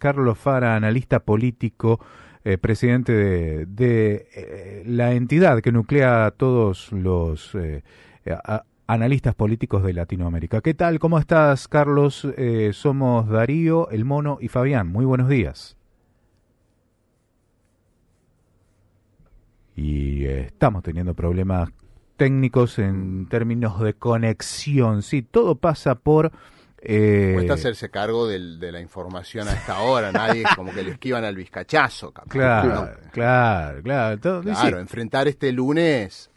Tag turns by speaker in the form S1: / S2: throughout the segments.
S1: Carlos Fara, analista político, presidente de la entidad que nuclea a todos los analistas políticos de Latinoamérica. ¿Qué tal? ¿Cómo estás, Carlos? Somos Darío, El Mono y Fabián. Muy buenos días. Y estamos teniendo problemas técnicos en términos de conexión. Sí, todo pasa por...
S2: Cuesta hacerse cargo de la información a esta hora. Nadie como que le esquivan al vizcachazo. Capaz,
S1: claro,
S2: ¿no?
S1: claro.
S2: Claro,
S1: Sí.
S2: enfrentar este lunes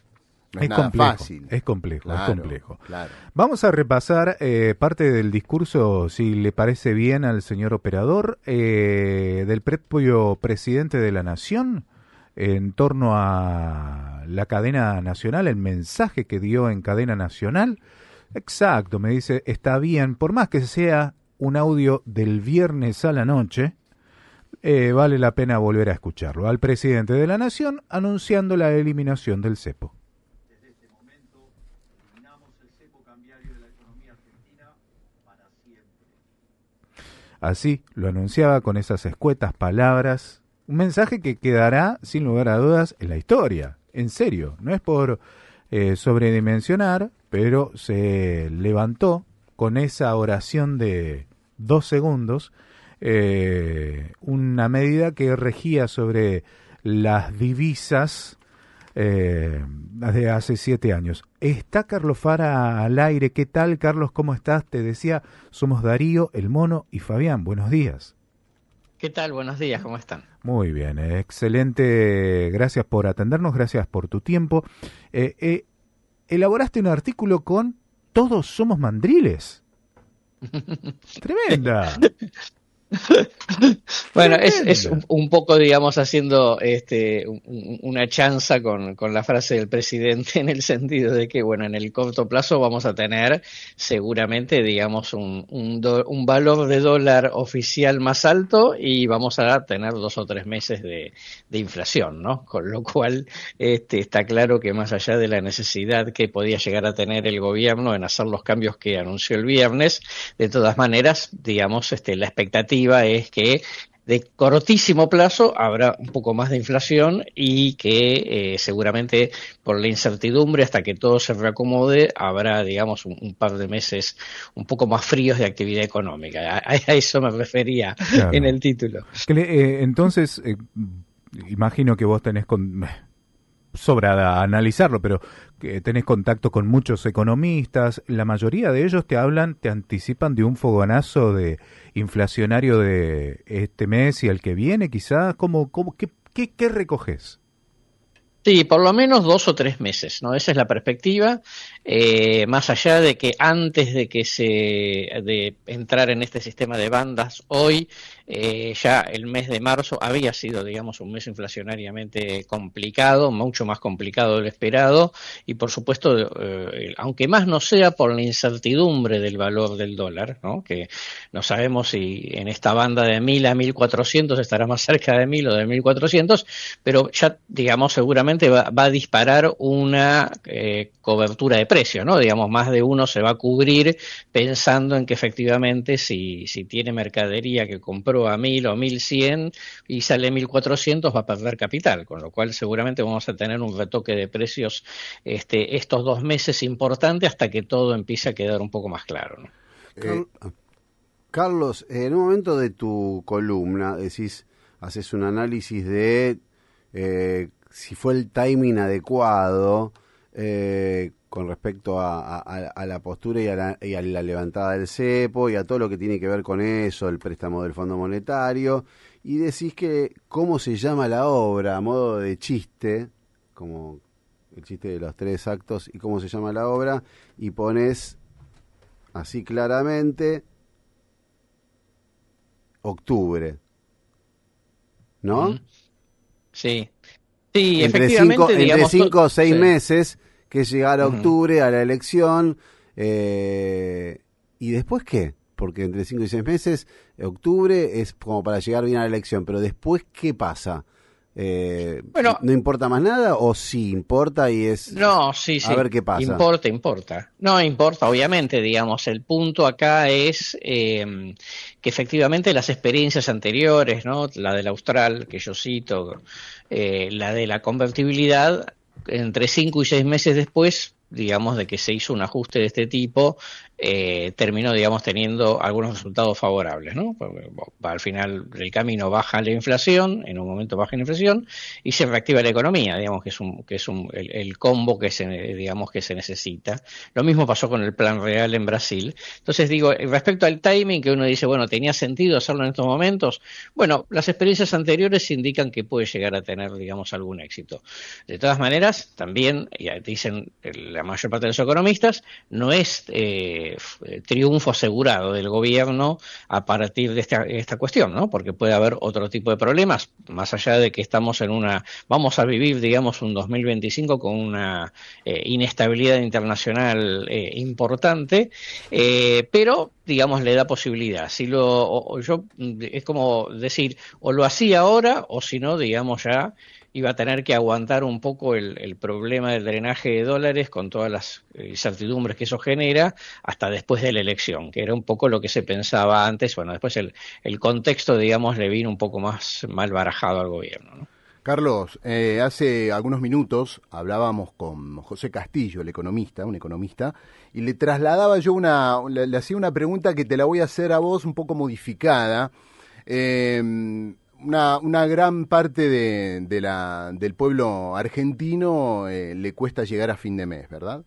S2: no es nada
S1: complejo,
S2: fácil.
S1: Es complejo,
S2: claro,
S1: es complejo.
S2: Claro.
S1: Vamos a repasar parte del discurso, si le parece bien al señor operador, del propio presidente de la Nación en torno a la cadena nacional, el mensaje que dio en cadena nacional. Exacto, me dice, está bien, por más que sea un audio del viernes a la noche, vale la pena volver a escucharlo. Al presidente de la Nación anunciando la eliminación del cepo.
S3: Desde este momento, eliminamos el cepo cambiario de la economía argentina para siempre.
S1: Así lo anunciaba con esas escuetas palabras. Un mensaje que quedará, sin lugar a dudas, en la historia. En serio, no es por sobredimensionar, pero se levantó con esa oración de 2 segundos, una medida que regía sobre las divisas de hace 7 años. Está Carlos Fara al aire. ¿Qué tal, Carlos? ¿Cómo estás? Te decía, somos Darío, El Mono y Fabián. Buenos días.
S4: ¿Qué tal? Buenos días, ¿cómo están?
S1: Muy bien, excelente. Gracias por atendernos, gracias por tu tiempo. Elaboraste un artículo con Todos somos mandriles. Tremenda.
S4: Bueno, es un poco, digamos, haciendo una chanza con la frase del presidente, en el sentido de que, bueno, en el corto plazo vamos a tener seguramente, digamos, un valor de dólar oficial más alto y vamos a tener 2 o 3 meses de inflación, ¿no? Con lo cual está claro que más allá de la necesidad que podía llegar a tener el gobierno en hacer los cambios que anunció el viernes, de todas maneras, digamos, la expectativa es que de cortísimo plazo habrá un poco más de inflación y que seguramente por la incertidumbre hasta que todo se reacomode habrá, digamos, un par de meses un poco más fríos de actividad económica. A eso me refería, claro, en el título.
S1: Entonces, imagino que vos tenés sobra analizarlo, pero que tenés contacto con muchos economistas, la mayoría de ellos te anticipan de un fogonazo de inflacionario de este mes y el que viene, quizás. ¿Qué recoges?
S4: Sí, por lo menos 2 o 3 meses, ¿no? Esa es la perspectiva, más allá de que antes de entrar en este sistema de bandas, hoy ya el mes de marzo había sido, digamos, un mes inflacionariamente complicado, mucho más complicado de lo esperado, y por supuesto, aunque más no sea por la incertidumbre del valor del dólar, ¿no? Que no sabemos si en esta banda de 1.000 a 1.400 estará más cerca de 1.000 o de 1.400, pero ya, digamos, seguramente va a disparar una cobertura de precio, ¿no? Digamos, más de uno se va a cubrir pensando en que efectivamente si tiene mercadería que compró a 1.000 o 1.100 y sale 1.400 va a perder capital, con lo cual seguramente vamos a tener un retoque de precios estos 2 meses importante hasta que todo empiece a quedar un poco más claro, ¿no?
S5: Carlos, en un momento de tu columna haces un análisis de si fue el timing adecuado con respecto a la postura y a la levantada del cepo y a todo lo que tiene que ver con eso, el préstamo del Fondo Monetario, y decís que cómo se llama la obra, a modo de chiste, como el chiste de los 3 actos, y cómo se llama la obra, y pones así claramente octubre, ¿no?
S4: Sí. Sí,
S5: entre
S4: efectivamente,
S5: entre 5 o 6
S4: sí.
S5: meses, que es llegar a octubre, a la elección, ¿y después qué? Porque entre 5 y 6 meses, octubre es como para llegar bien a la elección, pero después, ¿qué pasa?
S4: Bueno,
S5: ¿no importa más nada o sí importa y es
S4: no, sí,
S5: a
S4: sí,
S5: ver qué pasa?
S4: importa. No importa, obviamente, digamos, el punto acá es que efectivamente las experiencias anteriores, ¿no? La del Austral, que yo cito, la de la convertibilidad, entre 5 y 6 meses después, digamos, de que se hizo un ajuste de este tipo, terminó, digamos, teniendo algunos resultados favorables, ¿no? Porque, al final del camino baja la inflación, en un momento baja la inflación, y se reactiva la economía, digamos el combo que digamos que se necesita. Lo mismo pasó con el Plan Real en Brasil. Entonces digo, respecto al timing que uno dice, bueno, tenía sentido hacerlo en estos momentos. Bueno, las experiencias anteriores indican que puede llegar a tener, digamos, algún éxito. De todas maneras, también dicen la mayor parte de los economistas, no es triunfo asegurado del gobierno a partir de esta cuestión, ¿no? Porque puede haber otro tipo de problemas, más allá de que estamos vamos a vivir, digamos, un 2025 con una inestabilidad internacional importante, pero, digamos, le da posibilidad. Es como decir, o lo hacía ahora, o si no, digamos, ya iba a tener que aguantar un poco el problema del drenaje de dólares con todas las incertidumbres que eso genera hasta después de la elección, que era un poco lo que se pensaba antes. Bueno, después el contexto, digamos, le vino un poco más mal barajado al gobierno, ¿no?
S2: Carlos, hace algunos minutos hablábamos con José Castillo, el economista, un economista, y le trasladaba yo le hacía una pregunta que te la voy a hacer a vos un poco modificada. Una gran parte del pueblo argentino le cuesta llegar a fin de mes, ¿verdad?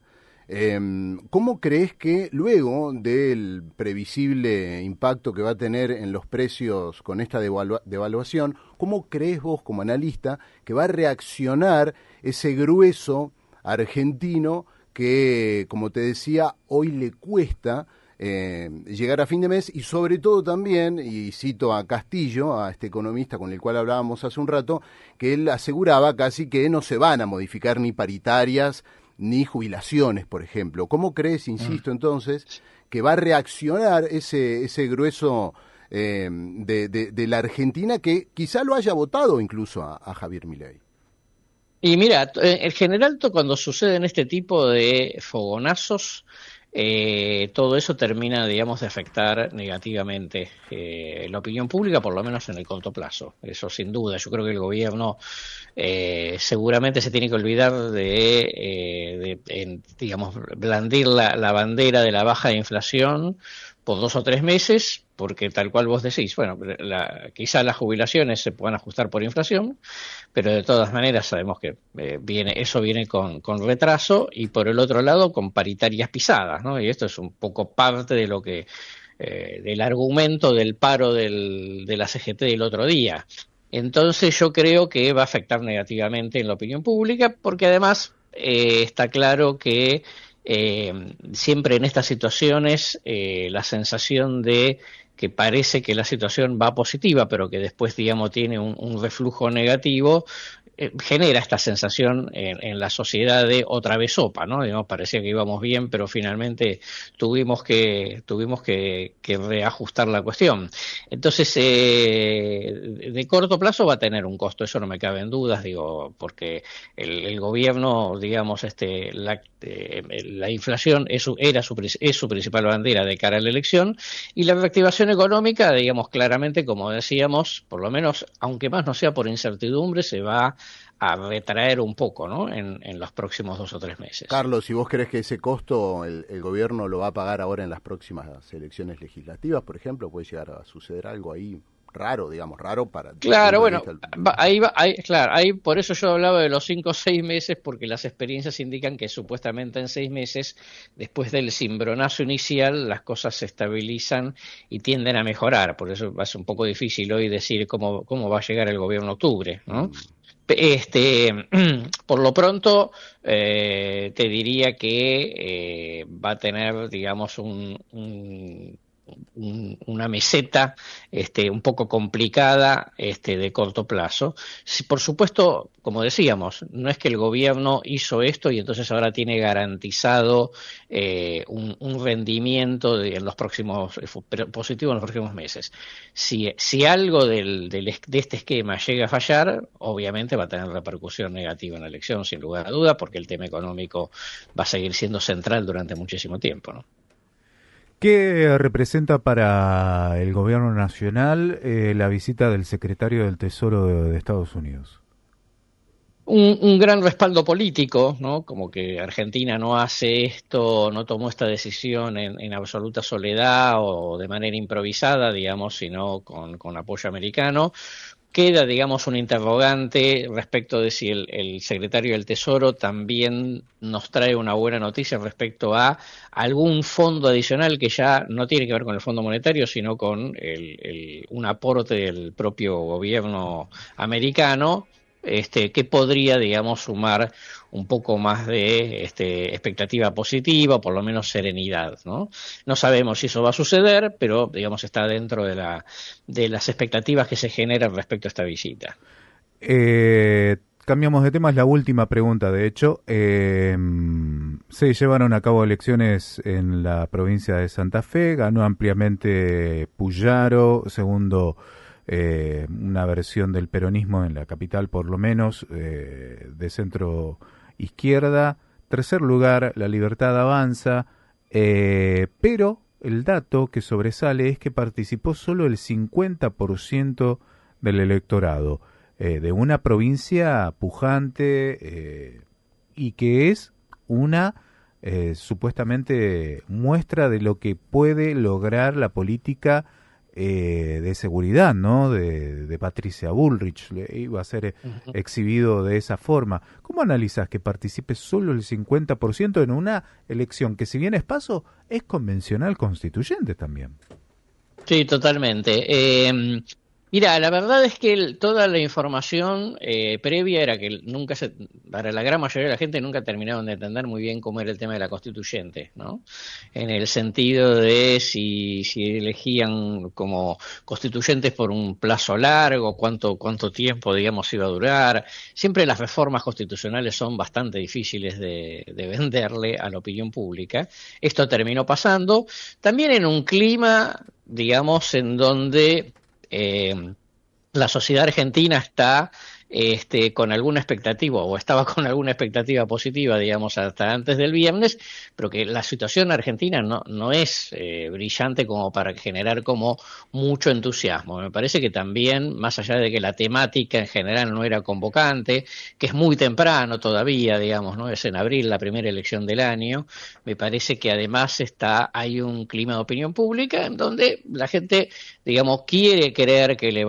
S2: ¿Cómo crees que luego del previsible impacto que va a tener en los precios con esta devaluación, cómo crees vos como analista que va a reaccionar ese grueso argentino que, como te decía, hoy le cuesta llegar a fin de mes y sobre todo también, y cito a Castillo, a este economista con el cual hablábamos hace un rato, que él aseguraba casi que no se van a modificar ni paritarias ni jubilaciones, por ejemplo? ¿Cómo crees, insisto entonces, que va a reaccionar ese grueso de la Argentina que quizá lo haya votado incluso a Javier Milei?
S4: Y mira, en general cuando suceden este tipo de fogonazos, todo eso termina, digamos, de afectar negativamente la opinión pública, por lo menos en el corto plazo. Eso sin duda. Yo creo que el gobierno seguramente se tiene que olvidar digamos, blandir la bandera de la baja de inflación por 2 o 3 meses, porque tal cual vos decís, bueno, quizá las jubilaciones se puedan ajustar por inflación, pero de todas maneras sabemos que eso viene con retraso, y por el otro lado con paritarias pisadas, ¿no? Y esto es un poco parte de lo que del argumento del paro de la CGT del otro día. Entonces yo creo que va a afectar negativamente en la opinión pública, porque además está claro que siempre en estas situaciones la sensación de que parece que la situación va positiva, pero que después, digamos, tiene un reflujo negativo, genera esta sensación en la sociedad de otra vez sopa, ¿no? Digamos, parecía que íbamos bien, pero finalmente tuvimos que reajustar la cuestión. Entonces, de corto plazo va a tener un costo, eso no me cabe en dudas, digo, porque el gobierno, digamos, la inflación es su principal bandera de cara a la elección, y la reactivación económica, digamos, claramente, como decíamos, por lo menos, aunque más no sea por incertidumbre, se va a retraer un poco, ¿no? En los próximos 2 o 3 meses.
S2: Carlos, si vos crees que ese costo el gobierno lo va a pagar ahora en las próximas elecciones legislativas, por ejemplo, puede llegar a suceder algo ahí raro, digamos, raro para...
S4: Claro, bueno, claro, ahí por eso yo hablaba de los 5 o 6 meses, porque las experiencias indican que supuestamente en 6 meses, después del cimbronazo inicial, las cosas se estabilizan y tienden a mejorar. Por eso va a ser un poco difícil hoy decir cómo va a llegar el gobierno en octubre, ¿no? Por lo pronto, te diría que va a tener, digamos, una meseta un poco complicada de corto plazo. Por supuesto, como decíamos, no es que el gobierno hizo esto y entonces ahora tiene garantizado un rendimiento en los próximos positivo en los próximos meses. Si algo de este esquema llega a fallar, obviamente va a tener repercusión negativa en la elección, sin lugar a duda, porque el tema económico va a seguir siendo central durante muchísimo tiempo, ¿no?
S1: ¿Qué representa para el gobierno nacional la visita del secretario del Tesoro de Estados Unidos?
S4: Un gran respaldo político, ¿no? Como que Argentina no hace esto, no tomó esta decisión en absoluta soledad o de manera improvisada, digamos, sino con apoyo americano. Queda, digamos, un interrogante respecto de si el secretario del Tesoro también nos trae una buena noticia respecto a algún fondo adicional que ya no tiene que ver con el Fondo Monetario, sino con un aporte del propio gobierno americano, que podría, digamos, sumar un poco más de expectativa positiva, por lo menos serenidad, ¿no? No sabemos si eso va a suceder, pero, digamos, está dentro de las expectativas que se generan respecto a esta visita.
S1: Cambiamos de tema, es la última pregunta, de hecho. Se llevaron a cabo elecciones en la provincia de Santa Fe, ganó ampliamente Puyaro, segundo una versión del peronismo en la capital, por lo menos, de centro izquierda. Tercer lugar, La Libertad Avanza, pero el dato que sobresale es que participó solo el 50% del electorado, de una provincia pujante y que es una supuestamente muestra de lo que puede lograr la política de seguridad, ¿no? De Patricia Bullrich, iba a ser exhibido de esa forma. ¿Cómo analizas que participe solo el 50% en una elección que, si bien es paso, es convencional constituyente también?
S4: Sí, totalmente. Mira, la verdad es que toda la información previa era que para la gran mayoría de la gente nunca terminaron de entender muy bien cómo era el tema de la constituyente, ¿no? En el sentido de si elegían como constituyentes por un plazo largo, cuánto tiempo, digamos, iba a durar. Siempre las reformas constitucionales son bastante difíciles de venderle a la opinión pública. Esto terminó pasando también en un clima, digamos, en donde la sociedad argentina está con alguna expectativa, o estaba con alguna expectativa positiva, digamos, hasta antes del viernes, pero que la situación argentina no es brillante como para generar como mucho entusiasmo. Me parece que también, más allá de que la temática en general no era convocante, que es muy temprano todavía, digamos, ¿no? Es en abril la primera elección del año, me parece que además hay un clima de opinión pública en donde la gente, digamos, quiere creer que le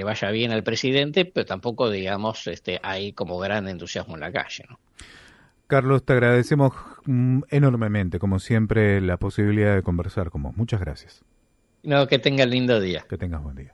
S4: vaya bien al presidente, pero tampoco, digamos, hay como gran entusiasmo en la calle, ¿no?
S1: Carlos, te agradecemos enormemente, como siempre, la posibilidad de conversar con vos. Muchas gracias.
S4: No, que tenga lindo día.
S1: Que tengas buen día.